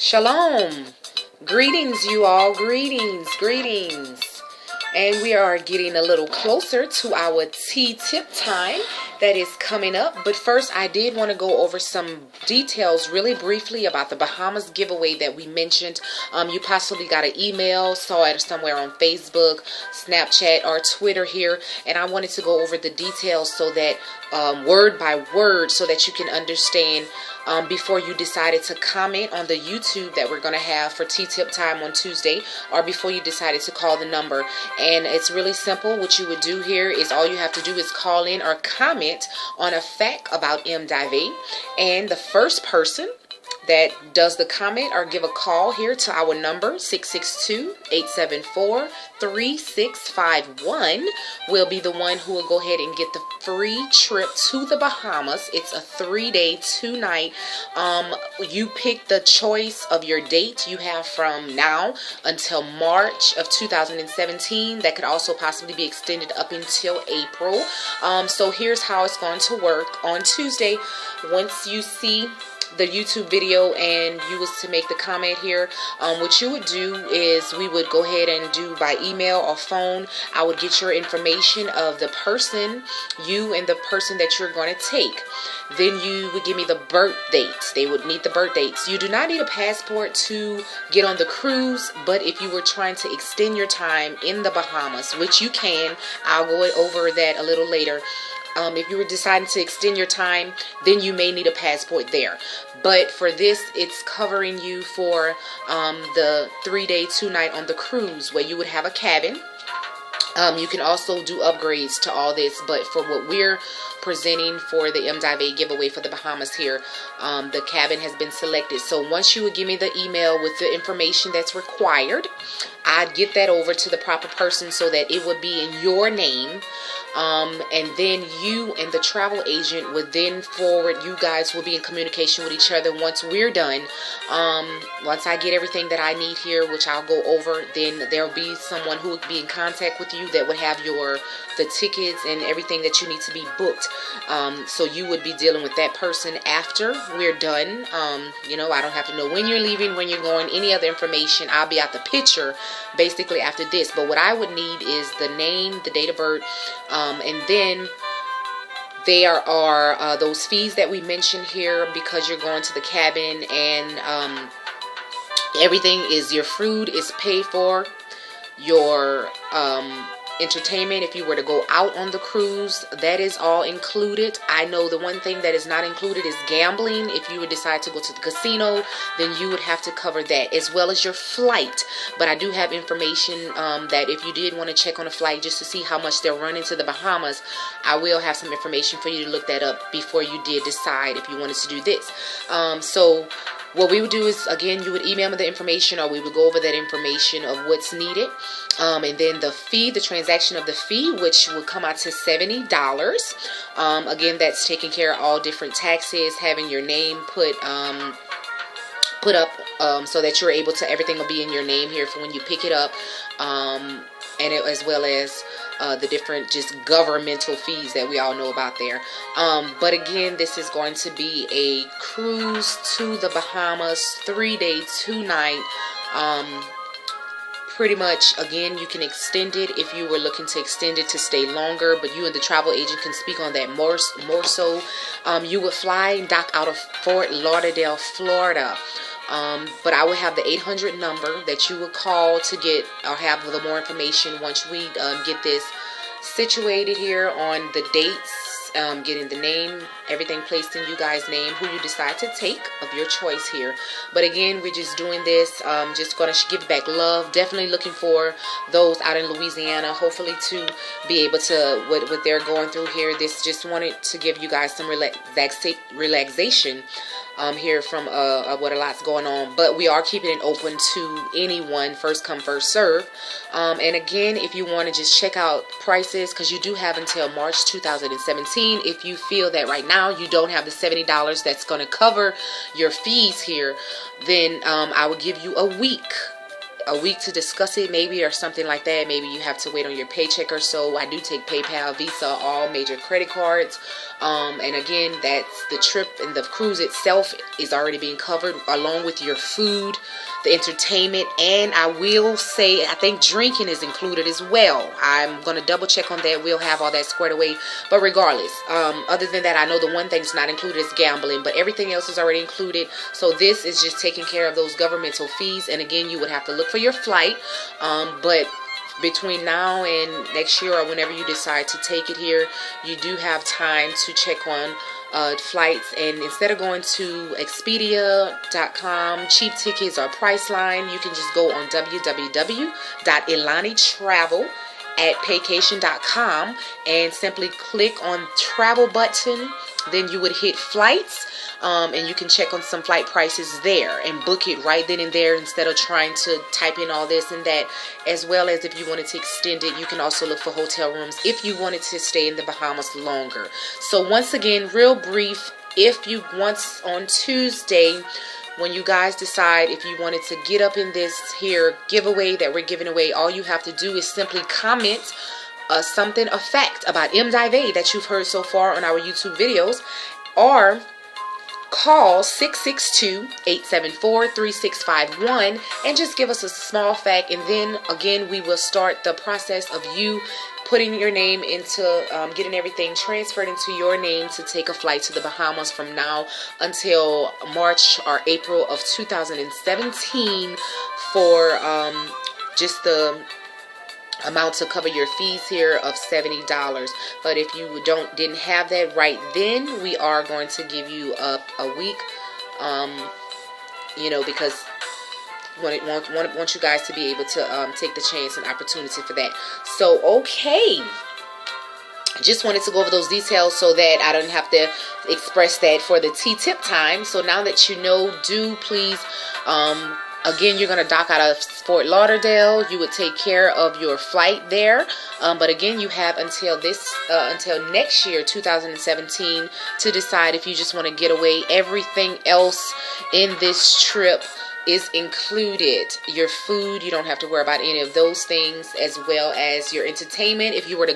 Shalom. Greetings, you all. Greetings, greetings. And we are getting a little closer to our tea tip time that is coming up. But first, I did want to go over some details really briefly about the Bahamas giveaway that we mentioned. You possibly got an email, saw it somewhere on Facebook, Snapchat, or Twitter here. And I wanted to go over the details so that word by word so that you can understand before you decided to comment on the YouTube that we're going to have for tea tip time on Tuesday, or before you decided to call the number. And it's really simple. What you would do here is all you have to do is call in or comment on a fact about MDyVae, and the first person that does the comment or give a call here to our number 662-874-3651 will be the one who will go ahead and get the free trip to the Bahamas. It's a 3-day, 2-night. You pick the choice of your date you have from now until March of 2017. That could also possibly be extended up until April. So here's how it's going to work. On Tuesday, once you see the YouTube video and you was to make the comment here, what you would do is we would go ahead and do by email or phone. I would get your information of the person, you and the person that you're going to take. Then you would give me the birth dates. They would need the birth dates. You do not need a passport to get on the cruise, but if you were trying to extend your time in the Bahamas, which you can, I'll go over that a little later. If you were deciding to extend your time, then you may need a passport there. But for this, it's covering you for the 3-day, 2-night on the cruise, where you would have a cabin. You can also do upgrades to all this, but for what we're presenting for the MDyVae giveaway for the Bahamas here, the cabin has been selected. So once you would give me the email with the information that's required, I'd get that over to the proper person so that it would be in your name. And then you and the travel agent would then forward. You guys will be in communication with each other once we're done. Once I get everything that I need here, which I'll go over, then there'll be someone who would be in contact with you that would have the tickets and everything that you need to be booked. So you would be dealing with that person after we're done. You know, I don't have to know when you're leaving, when you're going, any other information. I'll be out the picture basically after this. But what I would need is the name, the date of birth, and then there are those fees that we mentioned here, because you're going to the cabin, and everything is, your food is paid for, your entertainment, if you were to go out on the cruise, that is all included. I know the one thing that is not included is gambling. If you would decide to go to the casino, then you would have to cover that, as well as your flight. But I do have information that if you did want to check on a flight just to see how much they're running to the Bahamas, I will have some information for you to look that up before you did decide if you wanted to do this. So what we would do is, again, you would email me the information, or we would go over that information of what's needed. And then the fee, the transaction of the fee, which would come out to $70. Again, that's taking care of all different taxes, having your name put up so that you're able to, everything will be in your name here for when you pick it up. And as well as the different just governmental fees that we all know about there. But again, this is going to be a cruise to the Bahamas, 3-day, 2-night. Pretty much, again, you can extend it if you were looking to extend it to stay longer, but you and the travel agent can speak on that more so. You would fly and dock out of Fort Lauderdale, Florida. But I will have the 800 number that you would call to get or have the more information once we get this situated here on the dates, getting the name, everything placed in you guys' name, who you decide to take of your choice here. But again, we're just doing this, just going to give back love. Definitely looking for those out in Louisiana, hopefully to be able to, what they're going through here. This just wanted to give you guys some relaxation here from what a lot's going on. But we are keeping it open to anyone, first come, first serve. And again, if you want to just check out prices, because you do have until March 2017. If you feel that right now you don't have the $70 that's going to cover your fees here, then I will give you a week a week to discuss it, maybe, or something like that. Maybe you have to wait on your paycheck or so. I do take PayPal, Visa, all major credit cards. And again, that's the trip, and the cruise itself is already being covered along with your food, the entertainment, and I will say I think drinking is included as well. I'm going to double check on that. We'll have all that squared away. But regardless, other than that, I know the one thing that's not included is gambling, but everything else is already included. So this is just taking care of those governmental fees. And again, you would have to look for your flight, but between now and next year, or whenever you decide to take it here, you do have time to check on flights. And instead of going to Expedia.com, cheap tickets, or Priceline, you can just go on www.elanitravel@paycation.com and simply click on travel button. Then you would hit flights, and you can check on some flight prices there and book it right then and there instead of trying to type in all this and that. As well as if you wanted to extend it, you can also look for hotel rooms if you wanted to stay in the Bahamas longer. So once again, real brief, if you once on Tuesday, when you guys decide if you wanted to get up in this here giveaway that we're giving away, all you have to do is simply comment something, a fact about MDyVae that you've heard so far on our YouTube videos, or call 662-874-3651 and just give us a small fact. And then again, we will start the process of you putting your name into getting everything transferred into your name to take a flight to the Bahamas from now until March or April of 2017 for just the amount to cover your fees here of $70. But if you didn't have that right then, we are going to give you a week, you know, because want you guys to be able to take the chance and opportunity for that. So okay, I just wanted to go over those details so that I don't have to express that for the T-tip time. So now that you know, do please again, you're going to dock out of Fort Lauderdale. You would take care of your flight there. But again, you have until next year, 2017, to decide if you just want to get away. Everything else in this trip is included. Your food, you don't have to worry about any of those things, as well as your entertainment. If you were to